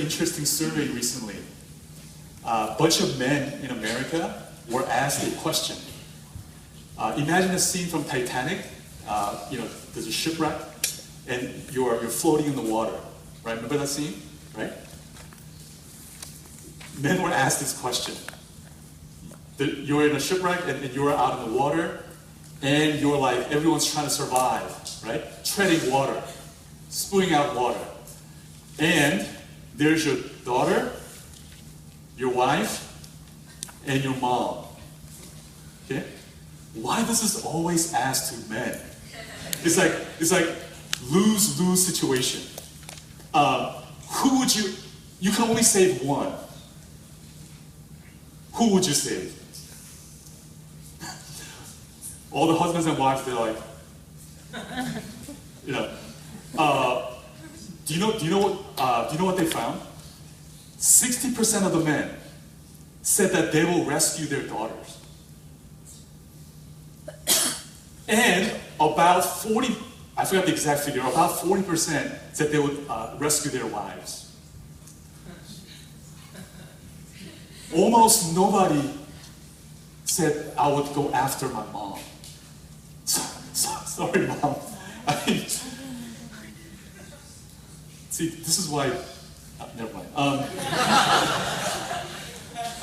interesting survey recently. A bunch of men in America were asked a question. Imagine a scene from Titanic. There's a shipwreck, and you're floating in the water. Right? Remember that scene? Right? Men were asked this question. You're in a shipwreck, and you're out in the water, and you're like, everyone's trying to survive, right? Treading water, spewing out water. And there's your daughter, your wife, and your mom. Okay? Why does this always ask to men? It's like lose-lose situation. Who would you can only save one. Who would you save? All the husbands and wives, they're like, do you know what they found? 60% of the men said that they will rescue their daughters. And about 40, I forgot the exact figure, about 40% said they would rescue their wives. Almost nobody said, I would go after my mom. Sorry, Mom. See, this is why, never mind.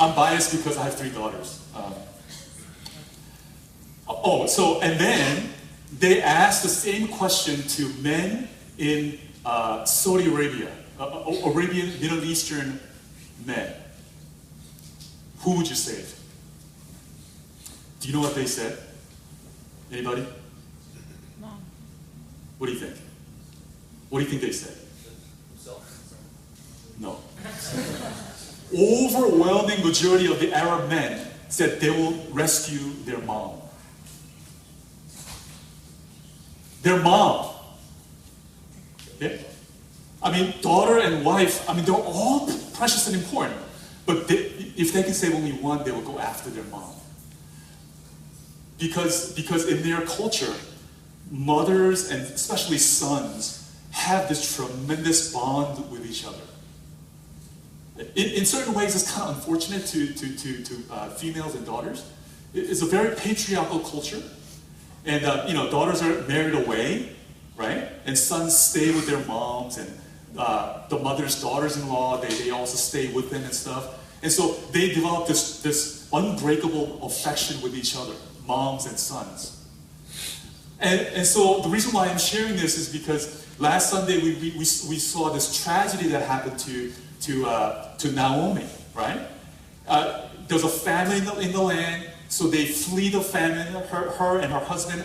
I'm biased because I have 3 daughters. And then they asked the same question to men in Saudi Arabia, Arabian, Middle Eastern men. Who would you save? Do you know what they said? Anybody? Mom. What do you think? What do you think they said? No. Overwhelming majority of the Arab men said they will rescue their mom. Their mom. Okay? I mean, daughter and wife, they're all precious and important. But if they can save only one, they will go after their mom. Because in their culture, mothers and especially sons have this tremendous bond with each other. In certain ways, it's kind of unfortunate to females and daughters. It's a very patriarchal culture. And daughters are married away, right? And sons stay with their moms, and the mother's daughters-in-law, they also stay with them and stuff. And so they develop this unbreakable affection with each other, moms and sons. And so the reason why I'm sharing this is because last Sunday we saw this tragedy that happened to Naomi, right? There's a famine in the land, so they flee the famine, her and her husband,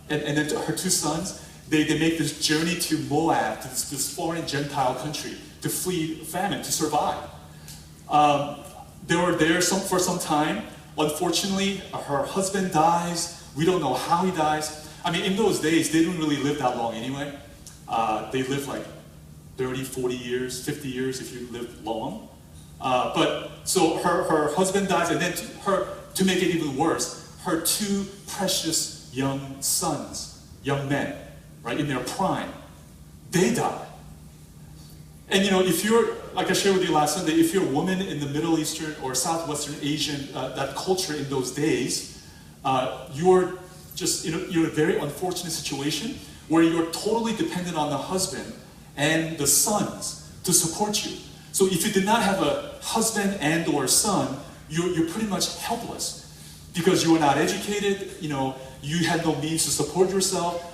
and then her 2 sons. They make this journey to Moab, to this foreign Gentile country, to flee famine, to survive. They were there for some time. Unfortunately, her husband dies. We don't know how he dies. In those days, they didn't really live that long anyway. They lived like 30, 40 years, 50 years if you lived long. So her husband dies, and then to make it even worse, her 2 precious young sons, young men, right, in their prime, they die. And if you're, like I shared with you last Sunday, if you're a woman in the Middle Eastern or Southwestern Asian, that culture in those days, you're in a very unfortunate situation where you're totally dependent on the husband and the sons to support you. So if you did not have a husband and or son, you're pretty much helpless because you were not educated, you had no means to support yourself,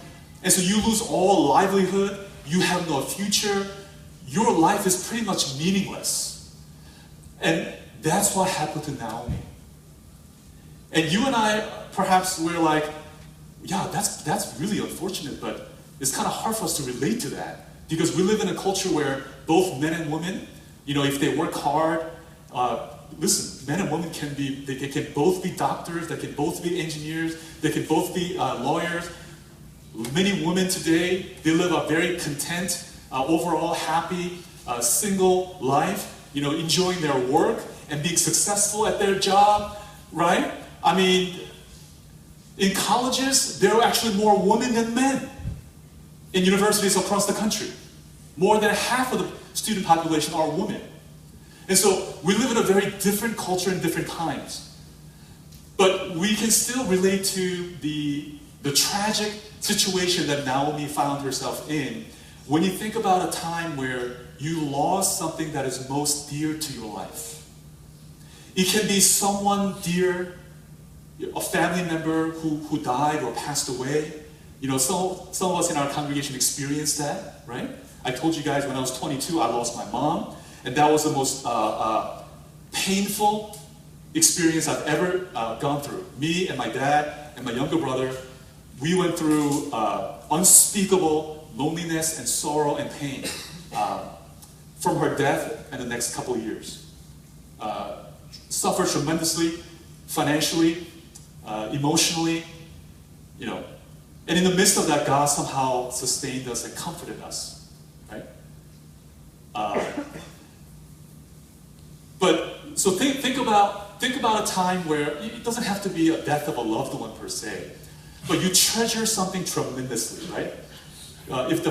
and so you lose all livelihood, you have no future, your life is pretty much meaningless. And that's what happened to Naomi. And you and I, perhaps we're like, yeah, that's really unfortunate, but it's kind of hard for us to relate to that because we live in a culture where both men and women, if they work hard, listen, men and women they can both be doctors, they can both be engineers, they can both be lawyers. Many women today, they live a very content, overall happy, single life, enjoying their work and being successful at their job, right? In colleges, there are actually more women than men in universities across the country. More than half of the student population are women. And so we live in a very different culture in different times. But we can still relate to the tragic situation that Naomi found herself in when you think about a time where you lost something that is most dear to your life. It can be someone dear, a family member who died or passed away. You know, some of us in our congregation experienced that, right? I told you guys when I was 22, I lost my mom, and that was the most painful experience I've ever gone through. Me and my dad and my younger brother, we went through unspeakable loneliness and sorrow and pain from her death and the next couple of years. Suffered tremendously, financially, emotionally, you know. And in the midst of that, God somehow sustained us and comforted us, right? But so think about a time where it doesn't have to be a death of a loved one per se, but you treasure something tremendously, right? If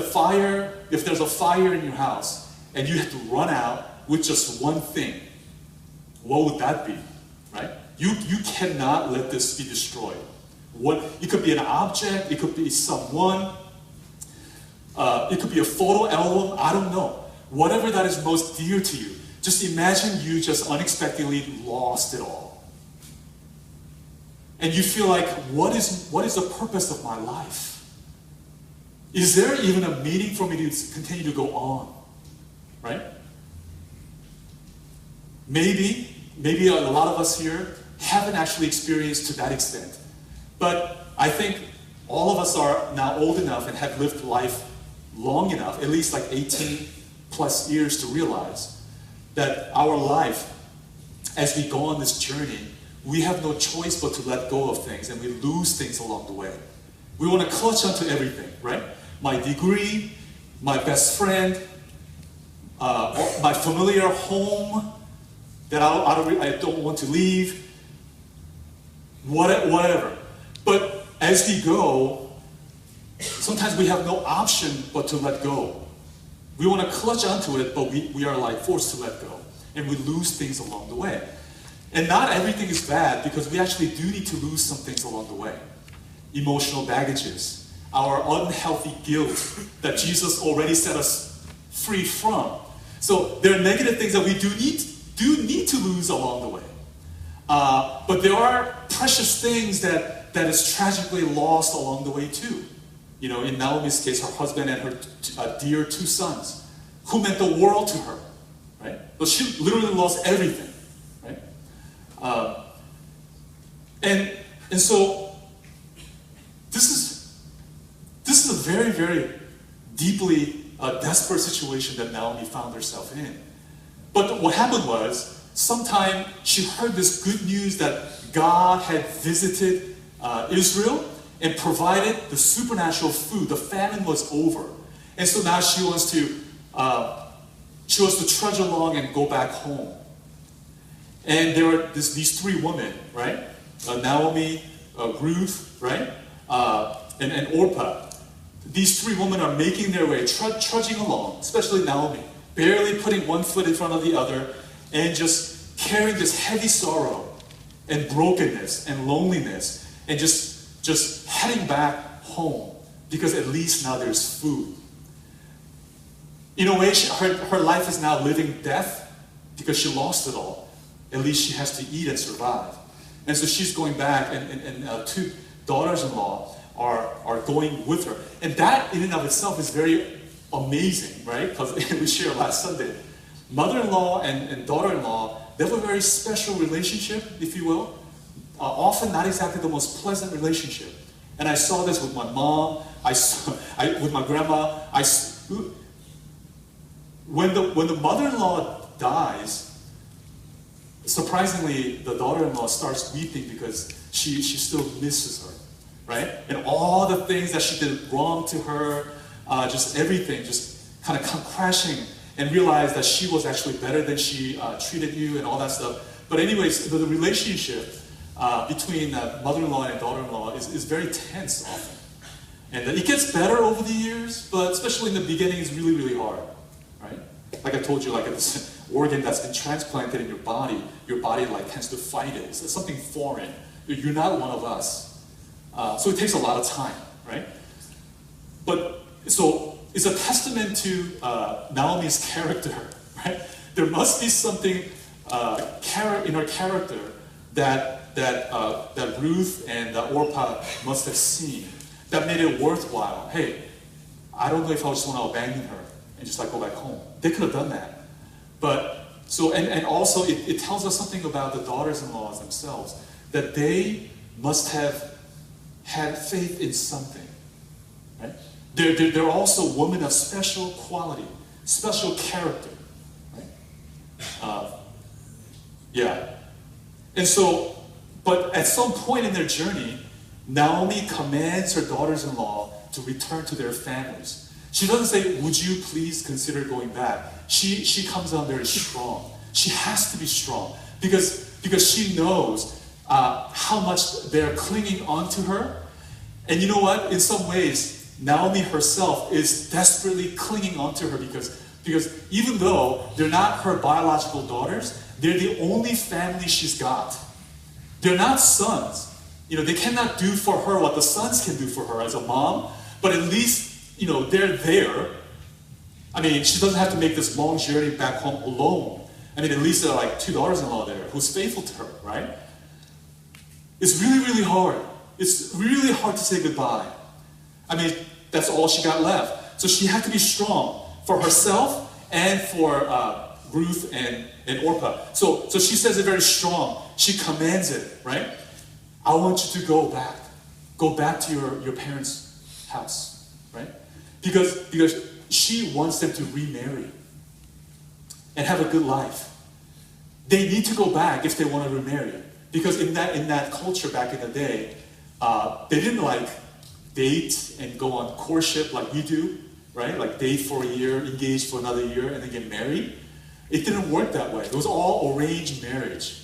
there's a fire in your house and you have to run out with just one thing, what would that be, right? You cannot let this be destroyed. It could be an object, it could be someone, it could be a photo album, I don't know. Whatever that is most dear to you, just imagine you just unexpectedly lost it all. And you feel like, what is the purpose of my life? Is there even a meaning for me to continue to go on, right? Maybe a lot of us here haven't actually experienced to that extent. But I think all of us are now old enough and have lived life long enough, at least like 18 plus years, to realize that our life, as we go on this journey, we have no choice but to let go of things, and we lose things along the way. We want to clutch onto everything, right? My degree, my best friend, my familiar home that I don't want to leave, whatever. But as we go, sometimes we have no option but to let go. We want to clutch onto it, but we are like forced to let go. And we lose things along the way. And not everything is bad, because we actually do need to lose some things along the way. Emotional baggages, our unhealthy guilt that Jesus already set us free from. So there are negative things that we do need to lose along the way. But there are precious things that is tragically lost along the way too. You know, in Naomi's case, her husband and her dear 2 sons, who meant the world to her, right? But she literally lost everything, right? And so this is a very, very deeply desperate situation that Naomi found herself in. But what happened was, sometime she heard this good news that God had visited Israel and provided the supernatural food. The famine was over. And so now she wants to trudge along and go back home. And there were these 3 women, right? Naomi, Ruth, right? And Orpah. These 3 women are making their way, trudging along, especially Naomi, barely putting one foot in front of the other, and just carrying this heavy sorrow and brokenness and loneliness, and just heading back home, because at least now there's food. In a way, her life is now living death because she lost it all. At least she has to eat and survive. And so she's going back, and 2 daughters-in-law are going with her. And that in and of itself is very amazing, right? Because we shared last Sunday. Mother-in-law and daughter-in-law, they have a very special relationship, if you will. Often not exactly the most pleasant relationship. And I saw this with my mom, with my grandma. When the mother-in-law dies, surprisingly, the daughter-in-law starts weeping because she still misses her, right? And all the things that she did wrong to her, just everything, just kind of come crashing, and realize that she was actually better than she treated you and all that stuff. But anyways, the relationship between mother-in-law and daughter-in-law is very tense often. And it gets better over the years, but especially in the beginning, it's really, really hard. like I told you, like this organ that's been transplanted in your body like tends to fight it. It's something foreign. You're not one of us. So it takes a lot of time, right? But so it's a testament to Naomi's character, right? There must be something in her character that Ruth and Orpah must have seen that made it worthwhile. Hey, I don't know if I just want to abandon her and just like go back home. They could have done that. But so and also it tells us something about the daughters-in-laws themselves, that they must have had faith in something. Right? They're also women of special quality, special character. Right? Yeah. And so, but at some point in their journey, Naomi commands her daughters-in-law to return to their families. She doesn't say, would you please consider going back? She comes on very strong. She has to be strong because she knows how much they're clinging onto her. And you know what? In some ways, Naomi herself is desperately clinging onto her because even though they're not her biological daughters, they're the only family she's got. They're not sons. They cannot do for her what the sons can do for her as a mom, but at least, they're there. I mean, she doesn't have to make this long journey back home alone. I mean, at least there are like 2 daughters-in-law there who's faithful to her, right? It's really, really hard. It's really hard to say goodbye. I mean, that's all she got left. So she had to be strong for herself and for Ruth and Orpah. So she says it very strong. She commands it, right? I want you to go back. Go back to your parents' house, right? Because she wants them to remarry and have a good life. They need to go back if they want to remarry. Because in that culture back in the day, they didn't like date and go on courtship like we do, right? Like date for a year, engage for another year, and then get married. It didn't work that way. It was all arranged marriage.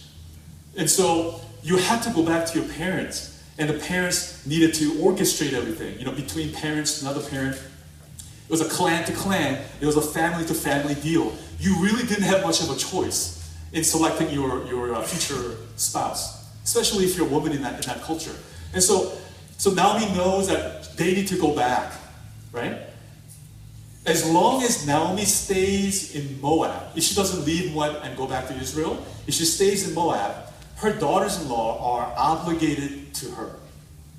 And so you had to go back to your parents, and the parents needed to orchestrate everything, between parents and another parent. It was a clan to clan. It was a family to family deal. You really didn't have much of a choice in selecting your future spouse, especially if you're a woman in that culture. And so Naomi knows that they need to go back, right? As long as Naomi stays in Moab, if she doesn't leave Moab and go back to Israel, if she stays in Moab, her daughters-in-law are obligated to her,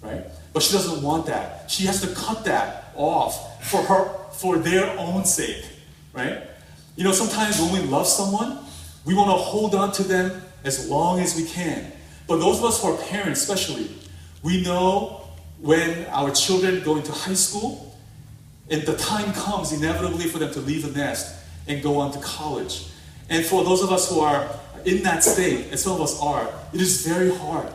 right? But she doesn't want that. She has to cut that off for their own sake, right? Sometimes when we love someone, we want to hold on to them as long as we can. But those of us who are parents especially, we know when our children go into high school, and the time comes inevitably for them to leave the nest and go on to college. And for those of us who are in that state, and some of us are, it is very hard.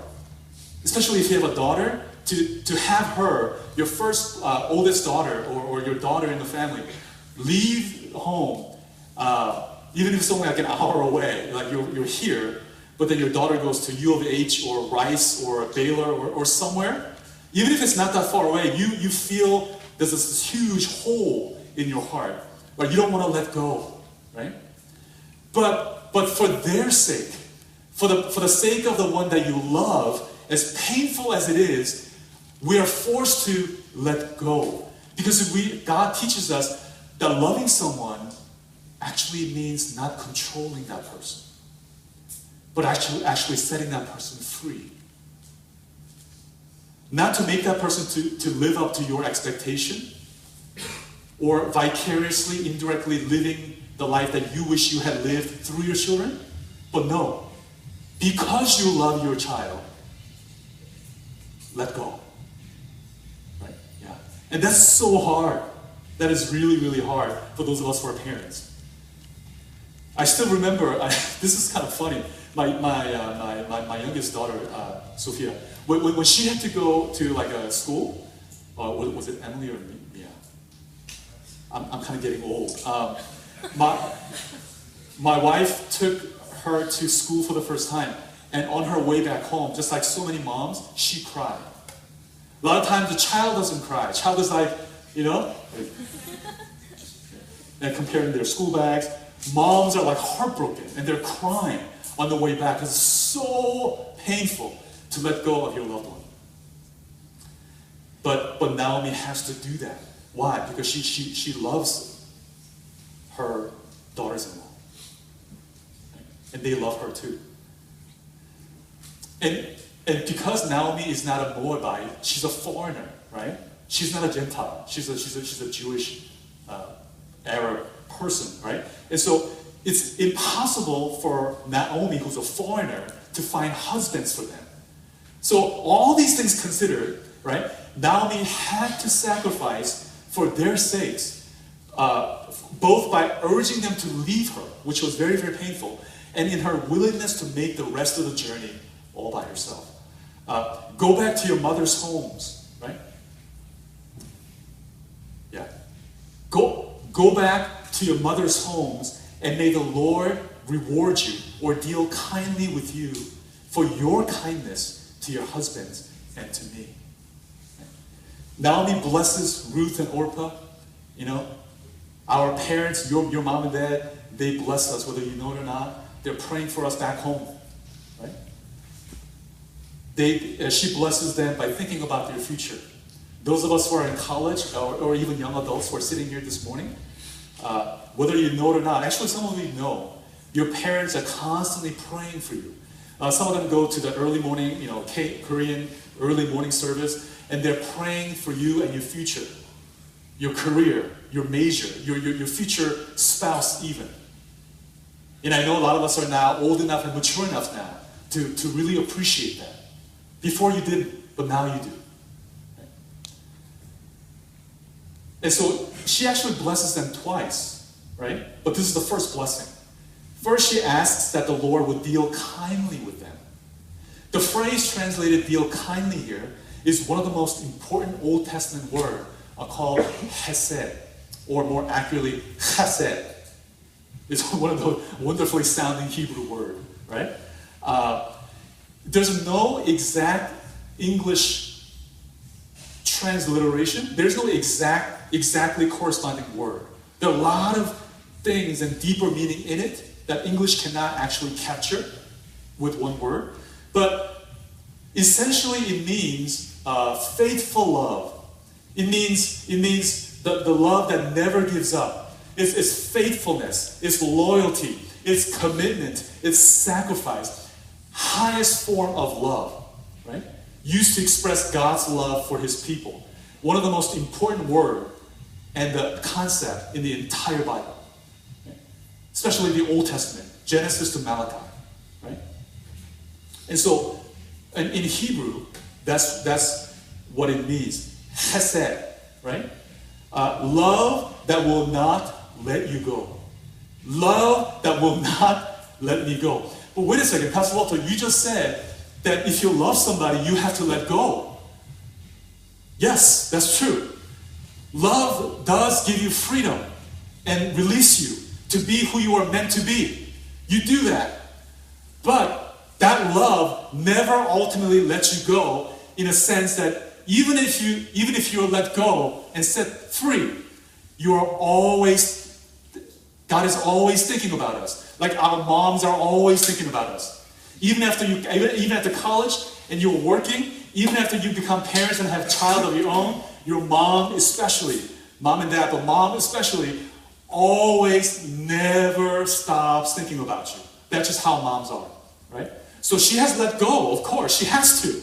Especially if you have a daughter, to have her, your first oldest daughter, or your daughter in the family, leave home, even if it's only like an hour away, like you're here, but then your daughter goes to U of H or Rice or Baylor or somewhere, even if it's not that far away, you feel there's this huge hole in your heart, right? You don't want to let go, right? But for their sake, for the sake of the one that you love, as painful as it is, we are forced to let go. Because God teaches us that loving someone actually means not controlling that person, but actually setting that person free. Not to make that person to live up to your expectation, or vicariously, indirectly living the life that you wish you had lived through your children, but no. Because you love your child, let go. Right? Yeah. And that's so hard. That is really, really hard for those of us who are parents. I still remember, this is kind of funny, my youngest daughter, Sophia, when she had to go to like a school, was it Emily or me? Yeah. I'm kind of getting old. My wife took her to school for the first time, and on her way back home, just like so many moms, she cried. A lot of times the child doesn't cry. The child is like, and comparing their school bags. Moms are like heartbroken and they're crying on the way back. It's so painful to let go of your loved one. But Naomi has to do that. Why? Because she loves her daughters-in-law. And they love her too. And because Naomi is not a Moabite, she's a foreigner, right? She's not a Gentile. She's a Jewish Arab person, right? And so it's impossible for Naomi, who's a foreigner, to find husbands for them. So all these things considered, right? Naomi had to sacrifice for their sakes, both by urging them to leave her, which was very, very painful, and in her willingness to make the rest of the journey all by herself. Go back to your mother's homes, right? Yeah. Go back to your mother's homes, and may the Lord reward you or deal kindly with you for your kindness to your husbands and to me. Naomi blesses Ruth and Orpah. You know, our parents, your mom and dad, they bless us whether you know it or not. They're praying for us back home, right? She blesses them by thinking about their future. Those of us who are in college or even young adults who are sitting here this morning, whether you know it or not, actually some of you know, your parents are constantly praying for you. Some of them go to the early morning, Korean early morning service, and they're praying for you and your future, your career, your major, your future spouse even. And I know a lot of us are now old enough and mature enough now to really appreciate that. Before you didn't, but now you do. Right? And so she actually blesses them twice, right? But this is the first blessing. First, she asks that the Lord would deal kindly with them. The phrase translated deal kindly here is one of the most important Old Testament words called hesed, or more accurately, chesed. It's one of the wonderfully sounding Hebrew words, right? There's no exact English transliteration. There's no exactly corresponding word. There are a lot of things and deeper meaning in it that English cannot actually capture with one word. But essentially it means faithful love. It means the love that never gives up. It's faithfulness, it's loyalty, it's commitment, it's sacrifice. Highest form of love, right? Used to express God's love for his people. One of the most important words and the concept in the entire Bible. Right? Especially the Old Testament, Genesis to Malachi, right? And so, in Hebrew, that's what it means. Chesed, right? Love that will not let you go. Love that will not let me go. But wait a second, Pastor Walter, you just said that if you love somebody, you have to let go. Yes, that's true. Love does give you freedom and release you to be who you are meant to be. You do that. But that love never ultimately lets you go, in a sense that even if you're let go and set free, God is always thinking about us. Like our moms are always thinking about us. Even after college and you're working, even after you become parents and have a child of your own, your mom especially, mom and dad, but mom especially, always never stops thinking about you. That's just how moms are, right? So she has let go, of course, she has to.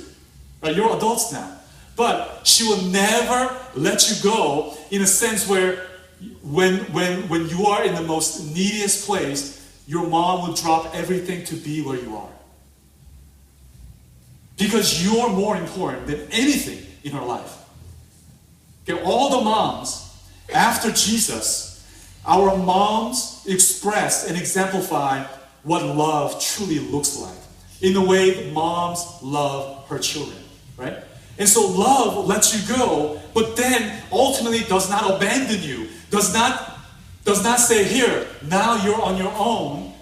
Right? You're adults now. But she will never let you go in a sense where when you are in the most neediest place, your mom will drop everything to be where you are. Because you're more important than anything in her life. Okay, all the moms, after Jesus, our moms express and exemplify what love truly looks like. In the way that moms love her children, right? And so love lets you go, but then ultimately does not abandon you. Does not say, here, now you're on your own,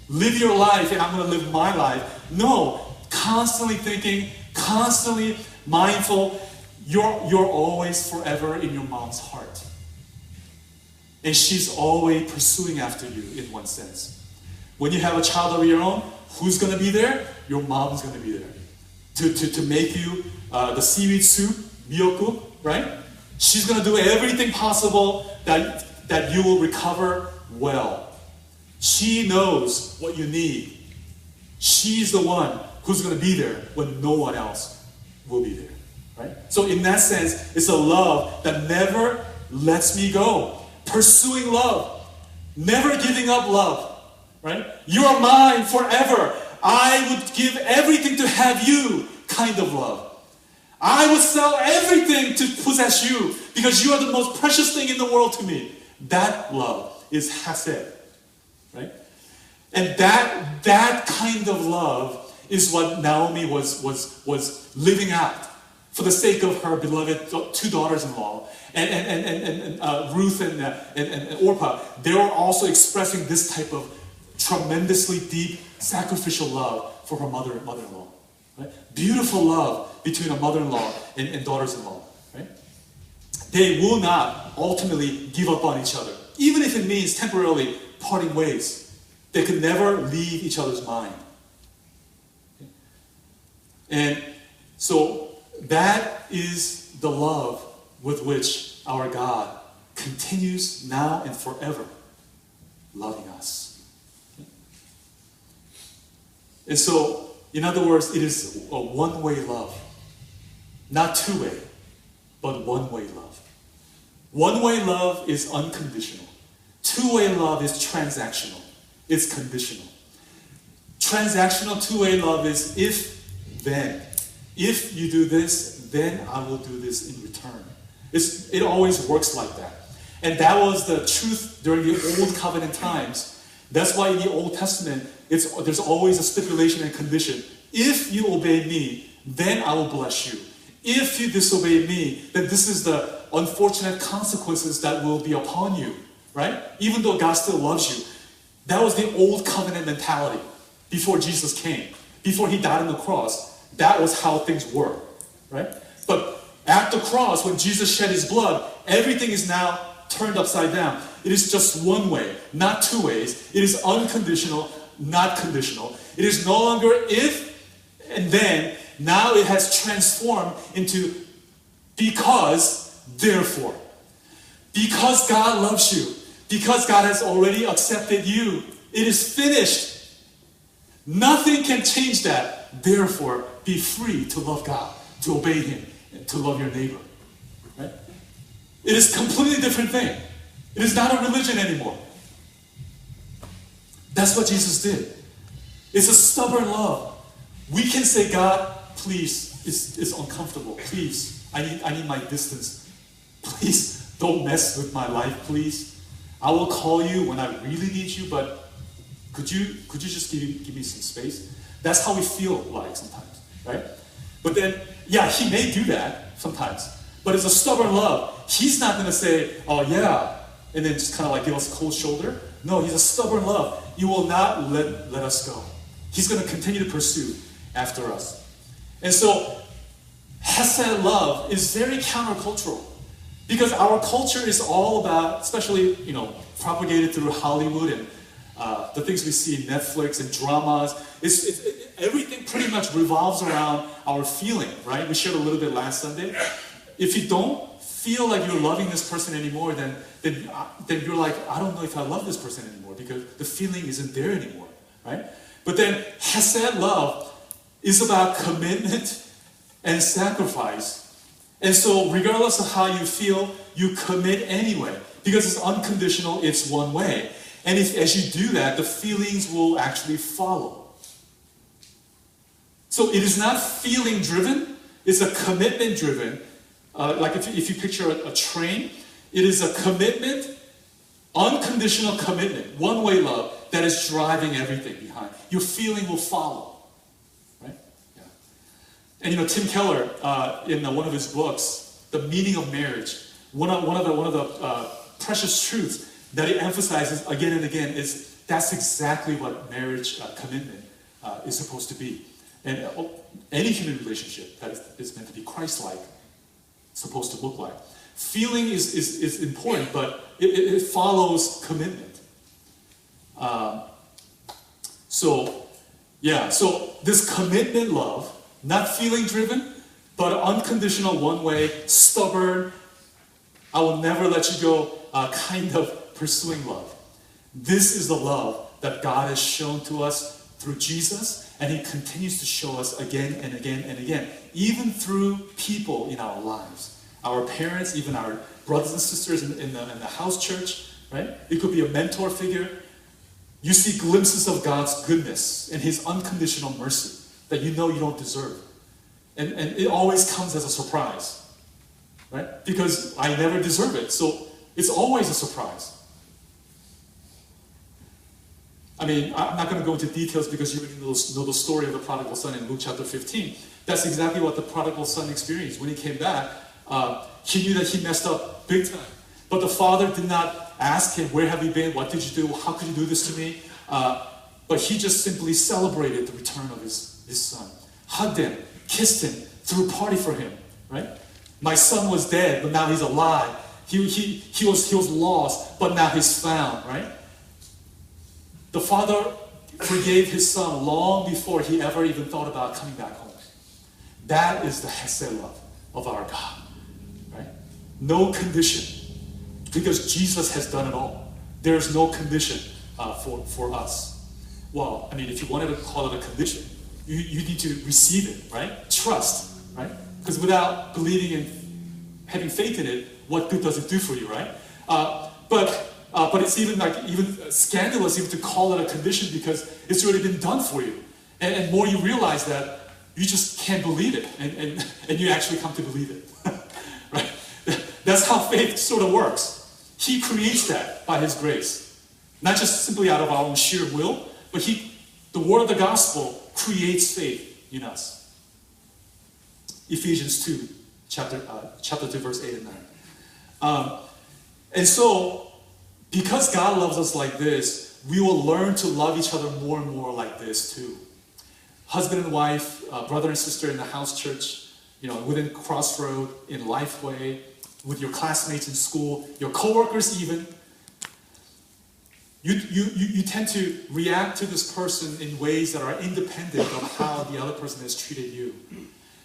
live your life and I'm going to live my life. No, constantly thinking, constantly mindful, you're always forever in your mom's heart. And she's always pursuing after you in one sense. When you have a child of your own, who's going to be there? Your mom's going to be there. To make you the seaweed soup, miyoku, right? She's going to do everything possible that you will recover well. She knows what you need. She's the one who's going to be there when no one else will be there, right? So in that sense, it's a love that never lets me go. Pursuing love, never giving up love, right? You are mine forever. I would give everything to have you kind of love. I would sell everything to possess you because you are the most precious thing in the world to me. That love is chesed, right? And that kind of love is what Naomi was living out for the sake of her beloved two daughters-in-law. And Ruth and Orpah, they were also expressing this type of tremendously deep sacrificial love for her mother-in-law. Right? Beautiful love between a mother-in-law and daughters-in-law. Right? They will not ultimately give up on each other, even if it means temporarily parting ways. They could never leave each other's mind. And so that is the love with which our God continues now and forever loving us. And so, in other words, it is a one-way love. Not two-way, but one-way love. One-way love is unconditional. Two-way love is transactional. It's conditional. Transactional two-way love is if, then. If you do this, then I will do this in return. It always works like that. And that was the truth during the Old Covenant times. That's why in the Old Testament, there's always a stipulation and condition. If you obey me, then I will bless you. If you disobey me, then this is the unfortunate consequences that will be upon you. Right? Even though God still loves you. That was the Old Covenant mentality before Jesus came. Before he died on the cross. That was how things were. Right? But at the cross, when Jesus shed his blood, everything is now turned upside down. It is just one way, not two ways. It is unconditional, not conditional. It is no longer if and then. Now it has transformed into because, therefore. Because God loves you. Because God has already accepted you. It is finished. Nothing can change that. Therefore, be free to love God, to obey him, and to love your neighbor. Right? It is a completely different thing. It is not a religion anymore. That's what Jesus did. It's a stubborn love. We can say, God, please, it's uncomfortable. Please, I need my distance. Please, don't mess with my life, please. I will call you when I really need you, but could you just give me some space? That's how we feel like sometimes, right? But then, yeah, he may do that sometimes. But it's a stubborn love. He's not going to say, oh yeah, and then just kind of like give us a cold shoulder. No, he's a stubborn love. You will not let us go. He's going to continue to pursue after us. And so, Hesed love is very countercultural. Because our culture is all about, especially, propagated through Hollywood and the things we see in Netflix and dramas. Everything pretty much revolves around our feeling, right? We shared a little bit last Sunday. If you don't feel like you're loving this person anymore, then you're like, I don't know if I love this person anymore because the feeling isn't there anymore, right? But then Hesed love is about commitment and sacrifice. And so regardless of how you feel, you commit anyway. Because it's unconditional, it's one way. And as you do that, the feelings will actually follow. So it is not feeling driven, it's a commitment driven. Like if you picture a train, it is a commitment, unconditional commitment, one-way love that is driving everything behind. Your feeling will follow. And Tim Keller, in one of his books, The Meaning of Marriage, one of the precious truths that he emphasizes again and again is that's exactly what marriage commitment is supposed to be. And any human relationship that is meant to be Christ-like is supposed to look like. Feeling is important, but it follows commitment. So this commitment love, not feeling driven, but unconditional, one way, stubborn, I will never let you go, kind of pursuing love. This is the love that God has shown to us through Jesus, and He continues to show us again and again and again, even through people in our lives. Our parents, even our brothers and sisters in the house church, right? It could be a mentor figure. You see glimpses of God's goodness and His unconditional mercy that you know you don't deserve. And it always comes as a surprise, right? Because I never deserve it, so it's always a surprise. I mean, I'm not going to go into details because you already know the story of the prodigal son in Luke chapter 15. That's exactly what the prodigal son experienced. When he came back, he knew that he messed up big time. But the father did not ask him, where have you been? What did you do? How could you do this to me? But he just simply celebrated the return of his son. Hugged him, kissed him, threw a party for him, right? My son was dead, but now he's alive. He was lost, but now he's found, right? The father forgave his son long before he ever even thought about coming back home. That is the Hesed love of our God, right? No condition, because Jesus has done it all. There's no condition for us. Well, I mean, if you wanted to call it a condition, you need to receive it, right? Trust, right? Because without believing and having faith in it, what good does it do for you, right? But it's even scandalous even to call it a condition because it's already been done for you. And more you realize that you just can't believe it, and you actually come to believe it, right? That's how faith sort of works. He creates that by His grace, not just simply out of our own sheer will, but the word of the gospel creates faith in us. Ephesians 2, chapter 2, verse 8 and 9. And so, because God loves us like this, we will learn to love each other more and more like this too. Husband and wife, brother and sister in the house church, within Crossroad, in Lifeway, with your classmates in school, your coworkers even. You tend to react to this person in ways that are independent of how the other person has treated you.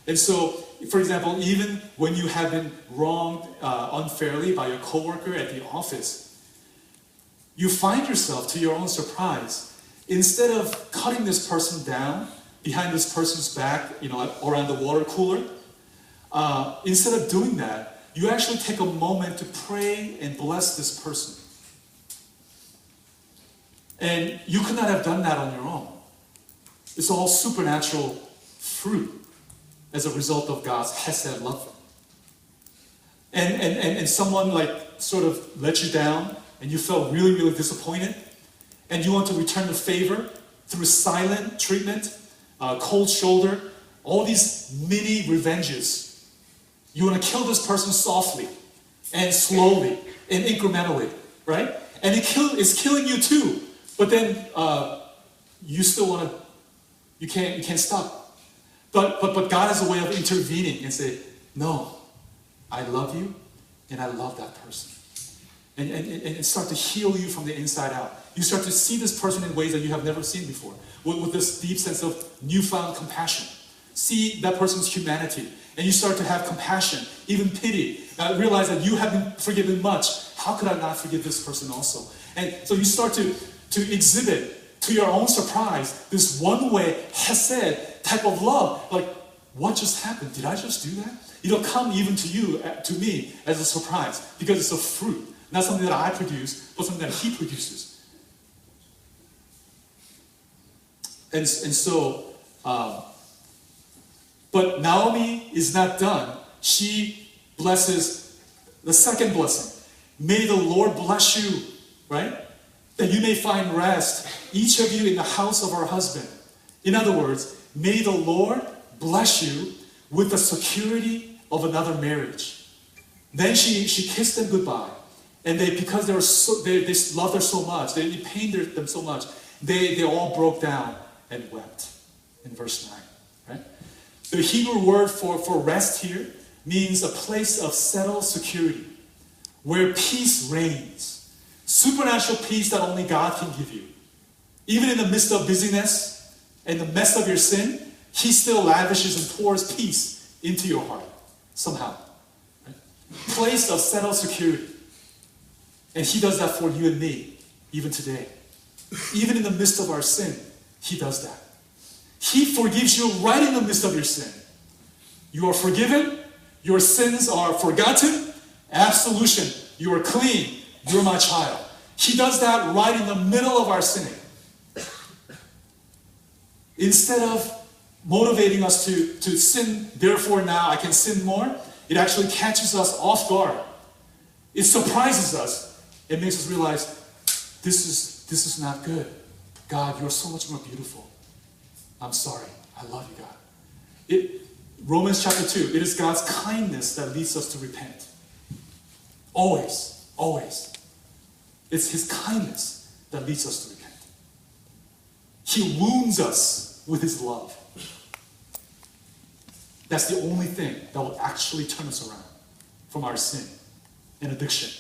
And so, for example, even when you have been wronged unfairly by your coworker at the office, you find yourself, to your own surprise, instead of cutting this person down behind this person's back, around the water cooler, instead of doing that, you actually take a moment to pray and bless this person. And you could not have done that on your own. It's all supernatural fruit as a result of God's Hesed love. And someone sort of let you down, and you felt really, really disappointed, and you want to return the favor through silent treatment, cold shoulder, all these mini revenges. You want to kill this person softly and slowly and incrementally, right? And it's killing you too. But then you still want to, you can't stop. But God has a way of intervening and say, no, I love you and I love that person. And start to heal you from the inside out. You start to see this person in ways that you have never seen before, with this deep sense of newfound compassion. See that person's humanity, and you start to have compassion, even pity. Realize that you have been forgiven much. How could I not forgive this person also? And so you start to exhibit, to your own surprise, this one-way Hesed type of love. Like, what just happened? Did I just do that? It'll come even to me, as a surprise, because it's a fruit. Not something that I produce, but something that He produces. And so, but Naomi is not done. She blesses the second blessing. May the Lord bless you, right? That you may find rest, each of you in the house of our husband. In other words, may the Lord bless you with the security of another marriage. Then she kissed them goodbye. And because they loved her so much, they pained them so much, they all broke down and wept. In verse 9, right? The Hebrew word for rest here means a place of settled security, where peace reigns. Supernatural peace that only God can give you. Even in the midst of busyness and the mess of your sin, He still lavishes and pours peace into your heart, somehow. Right? Place of settled security. And He does that for you and me, even today. Even in the midst of our sin, He does that. He forgives you right in the midst of your sin. You are forgiven, your sins are forgotten, absolution, you are clean, you're my child. He does that right in the middle of our sinning. Instead of motivating us to sin, therefore now I can sin more, it actually catches us off guard. It surprises us. It makes us realize, this is not good. God, you're so much more beautiful. I'm sorry. I love you, God. Romans chapter 2, it is God's kindness that leads us to repent. Always, always. It's His kindness that leads us to repent. He wounds us with His love. That's the only thing that will actually turn us around from our sin and addiction.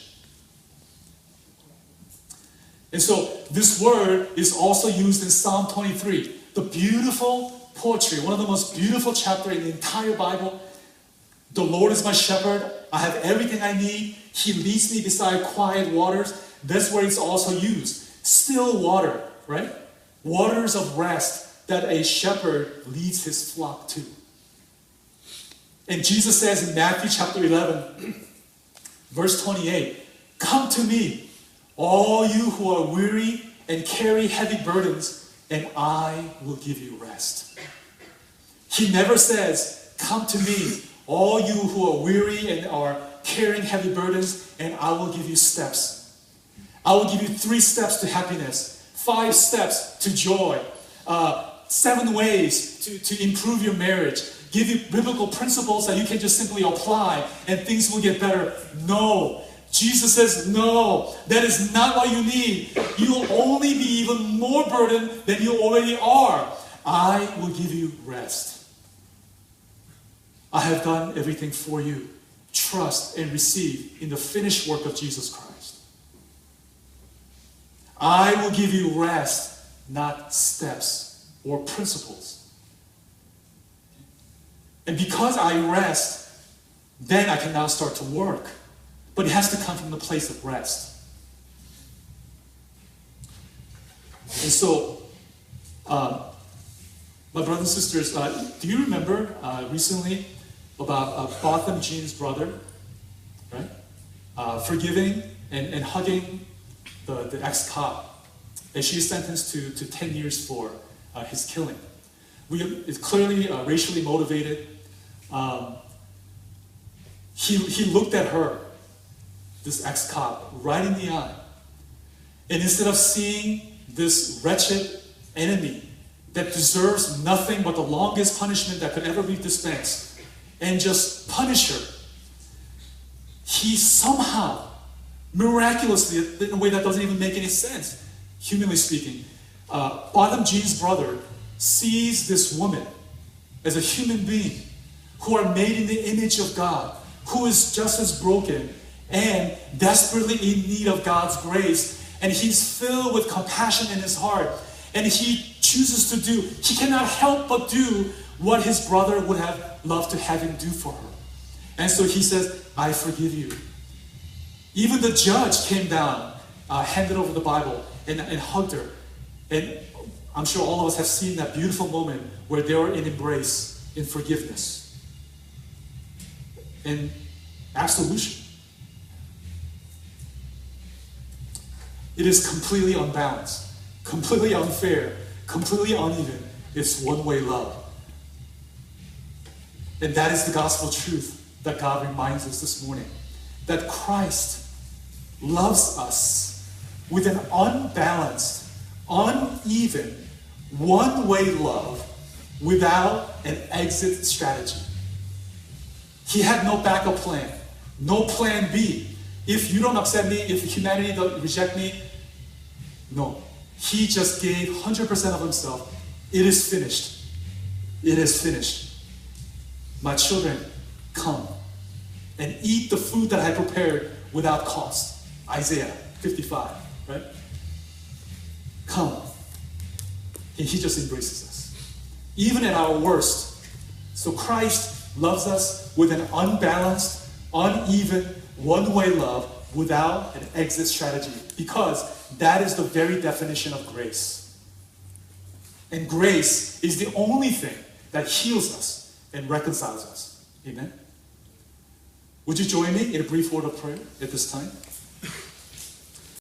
And so this word is also used in Psalm 23, the beautiful poetry, one of the most beautiful chapters in the entire Bible. The Lord is my shepherd. I have everything I need. He leads me beside quiet waters. That's where it's also used. Still water, right? Waters of rest that a shepherd leads his flock to. And Jesus says in Matthew chapter 11, verse 28, "Come to me, all you who are weary and carry heavy burdens, and I will give you rest." He never says, "Come to me, all you who are weary and are carrying heavy burdens, and I will give you steps. I will give you 3 steps to happiness, 5 steps to joy, 7 ways to improve your marriage, give you biblical principles that you can just simply apply and things will get better." No. Jesus says, no, that is not what you need. You'll only be even more burdened than you already are. I will give you rest. I have done everything for you. Trust and receive in the finished work of Jesus Christ. I will give you rest, not steps or principles. And because I rest, then I can now start to work. But it has to come from the place of rest. And so, my brothers and sisters, do you remember recently about Botham Jean's brother, right? Forgiving and hugging the ex-cop. And she is sentenced to 10 years for his killing. It's clearly racially motivated. He looked at her, this ex-cop, right in the eye. And instead of seeing this wretched enemy that deserves nothing but the longest punishment that could ever be dispensed, and just punish her, he somehow, miraculously, in a way that doesn't even make any sense, humanly speaking, Botham Jean's brother sees this woman as a human being who are made in the image of God, who is just as broken and desperately in need of God's grace. And he's filled with compassion in his heart. And he chooses to do, he cannot help but do what his brother would have loved to have him do for her. And so he says, I forgive you. Even the judge came down, handed over the Bible, and hugged her. And I'm sure all of us have seen that beautiful moment where they were in embrace, in forgiveness, and absolution. It is completely unbalanced, completely unfair, completely uneven. It's one-way love. And that is the gospel truth that God reminds us this morning. That Christ loves us with an unbalanced, uneven, one-way love without an exit strategy. He had no backup plan, no plan B. If you don't accept me, if humanity don't reject me, no. He just gave 100% of himself. It is finished. It is finished. My children, come. and eat the food that I prepared without cost. Isaiah 55, right? Come. And he just embraces us. Even at our worst. So Christ loves us with an unbalanced, uneven, one-way love without an exit strategy. Because that is the very definition of grace. And grace is the only thing that heals us and reconciles us. Amen? Would you join me in a brief word of prayer at this time?